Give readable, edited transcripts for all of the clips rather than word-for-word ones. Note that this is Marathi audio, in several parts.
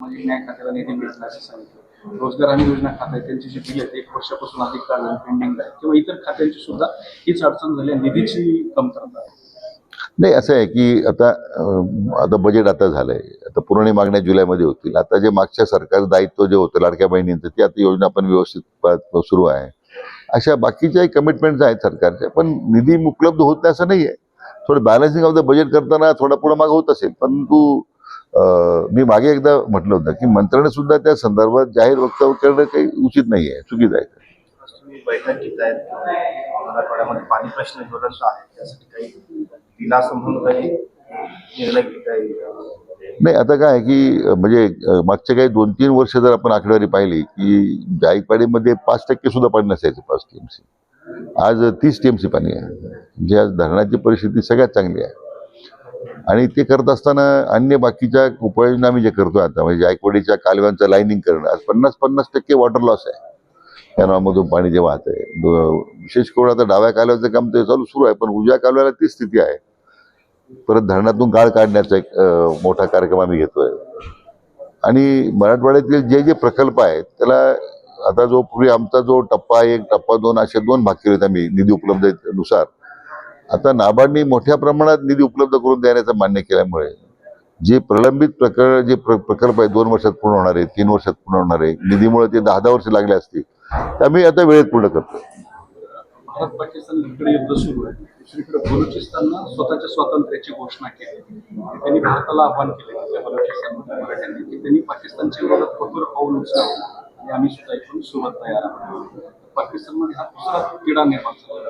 सामाजिक न्याय खात्याला निधी मिळाला असं सांगितलं. रोजगार हमी योजना खाते त्यांची जी बिल आहेत 1 वर्षापासून अधिक काळ पेंडिंग आहे किंवा इतर खात्यांची सुद्धा हीच अडचण झाली आहे, निधीची कमतरता आहे. नाही, असं आहे की आता बजेट आता झालंय, आता पुरवणी मागण्या जुलैमध्ये होतील. आता जे मागच्या सरकार दायित्व जे होतं लाडक्या बहिणींचं ते आता योजना पण व्यवस्थित सुरू आहे. अशा बाकीच्याही कमिटमेंट्स आहेत सरकारच्या, पण निधी उपलब्ध होत नाही असं नाहीये. थोडं बॅलन्सिंग ऑफ द बजेट करताना थोडा पुढे माग होत असेल, परंतु मी मागे एकदा म्हटलं होतं की मंत्र्याने सुद्धा त्या संदर्भात जाहीर वक्तव्य करणं काही उचित नाहीये, चुकीचं आहे. तुम्ही बैठक घेतायत, मराठवाड्यामध्ये पाणी प्रश्न ज्वलंत आहे, त्यासाठी काही दिलासा म्हणून काही निर्णय घेता येईल? नाही, आता काय आहे की म्हणजे मागच्या काही 2-3 वर्ष जर आपण आकडेवारी पाहिली की जायकवाडीमध्ये 5% सुद्धा पाणी नसायचं, 5 TMC. आज 30 TMC पाणी आहे. म्हणजे आज धरणाची परिस्थिती सगळ्यात चांगली आहे. आणि ते करत असताना अन्य बाकीच्या उपाययोजना आम्ही जे करतो आता, म्हणजे जायकवाडीच्या कालव्यांचं लाईनिंग करणं, आज 50% वॉटर लॉस आहे. कॅनॉलमधून पाणी जे वाहत आहे, विशेष करून आता डाव्या कालव्याचं काम ते सुरू आहे, पण उजव्या कालव्याला ती स्थिती आहे. परत धरणातून गाळ काढण्याचा एक मोठा कार्यक्रम आम्ही घेतोय. आणि मराठवाड्यातील जे जे प्रकल्प आहेत त्याला आता जो पूर्वी आमचा जो टप्पा 1, टप्पा 2 असे 2 भाग केलेत आम्ही निधी उपलब्धतेनुसार. आता नाबार्डने मोठ्या प्रमाणात निधी उपलब्ध करून देण्याचं मान्य केल्यामुळे जे प्रलंबित प्रकल्प आहेत 2 वर्षात पूर्ण होणारे, 3 वर्षात पूर्ण होणारे, निधीमुळे ते 10-10 वर्ष लागले असतील, ते आम्ही आता वेळेत पूर्ण करतो. भारत पाकिस्तान इकडे युद्ध सुरू आहे, दुसरीकडे बलुचिस्ताननं स्वतःच्या स्वातंत्र्याची घोषणा केली. त्यांनी भारताला आव्हान केले त्या बलुचिस्तानमधल्या मराठ्यांनी की त्यांनी पाकिस्तानच्या विरोधात कठोर पाऊल उचलावं आणि आम्ही सुद्धा इकडून सोबत तयार आहोत. पाकिस्तानमध्ये हा दुसरा तिढा निर्माण झाला.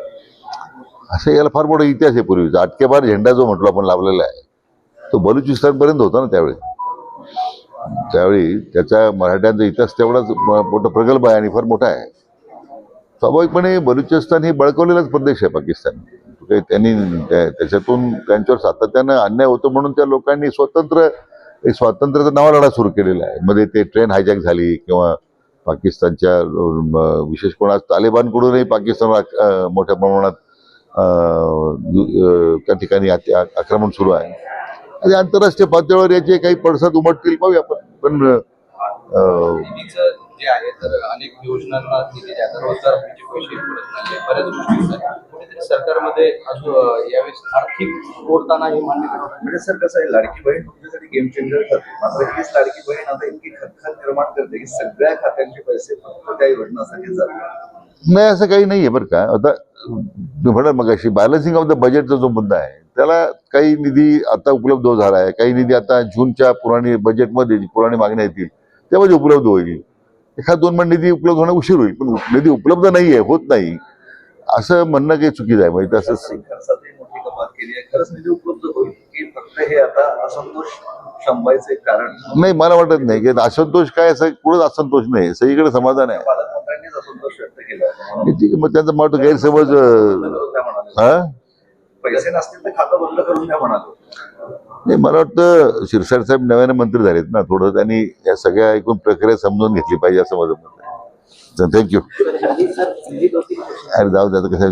असं याला फार मोठा इतिहास आहे. पूर्वीचा अटकेबार झेंडा जो म्हटलो आपण लावलेला आहे तो बलुचिस्तानपर्यंत होता ना त्यावेळी त्याचा मराठ्यांचा इतिहास तेवढाच मोठा प्रगल्भ आहे आणि फार मोठा आहे. स्वाभाविकपणे बलुचिस्तान ही बळकवलेलाच प्रदेश आहे पाकिस्तान. त्यांनी त्याच्यातून त्यांच्यावर सातत्यानं अन्याय होतो म्हणून त्या लोकांनी स्वातंत्र्याचा नावा लढा सुरू केलेला आहे. मध्ये ते ट्रेन हायजॅक झाली किंवा पाकिस्तानच्या विशेष करून आज तालिबानकडूनही पाकिस्तानवर मोठ्या प्रमाणात त्या ठिकाणी आक्रमण सुरू आहे. आणि आंतरराष्ट्रीय पातळीवर याचे काही पडसाद उमटतील पाहूया आपण. पण निधीचं जे आहे तर अनेक योजनांना निधी द्यायचा, रोजगार हमीचे पैसे मिळत नाही, बऱ्याच गोष्टी कुठेतरी सरकारमध्ये यावेळेस आर्थिक ओढताना हे मान्य करावं. म्हणजे सर कसं आहे, लाडकी बहीण तुमच्यासाठी गेम चेंजर ठरते, मात्र हीच लाडकी बहीण आता इतकी खतखत निर्माण करते की सगळ्या खात्यांचे पैसे फक्त त्या योजनासाठी जातात. नाही, असं काही नाहीये बरं का. आता म्हणा मग अशी बॅलन्सिंग ऑफ द बजेटचा जो मुद्दा आहे त्याला काही निधी आता उपलब्ध झाला आहे, काही निधी आता जूनच्या पुराणी बजेटमध्ये पुराणी मागण्या येतील त्यामध्ये उपलब्ध होईल. 1-2 महिने निधी उपलब्ध होणं उशीर होईल, पण निधी उपलब्ध नाहीये, होत नाही असं म्हणणं काही चुकीचं आहे. म्हणजे तसंच खर्चातही मोठी कपात केली आहे, खरंच निधी उपलब्ध होईल की फक्त हे आता असंतोष शंभायचं एक कारण? नाही, मला वाटत नाही की असंतोष काय, असं कुठंच असंतोष नाही, सगळीकडे समाधान आहे. पालकमंत्र्यांनीच असंतोष व्यक्त केला. ठीक आहे, मग त्यांचा मला गैरसमज पैसे नसतील तर खातं बंद करून द्या म्हणाले. नाही, मला वाटतं शिरसाट साहेब नव्याने मंत्री झालेत ना, थोडं त्यांनी या सगळ्या एकूण प्रक्रिया समजून घेतली पाहिजे असं माझं मत आहे. थँक्यू. अरे जाऊ द्या, कसं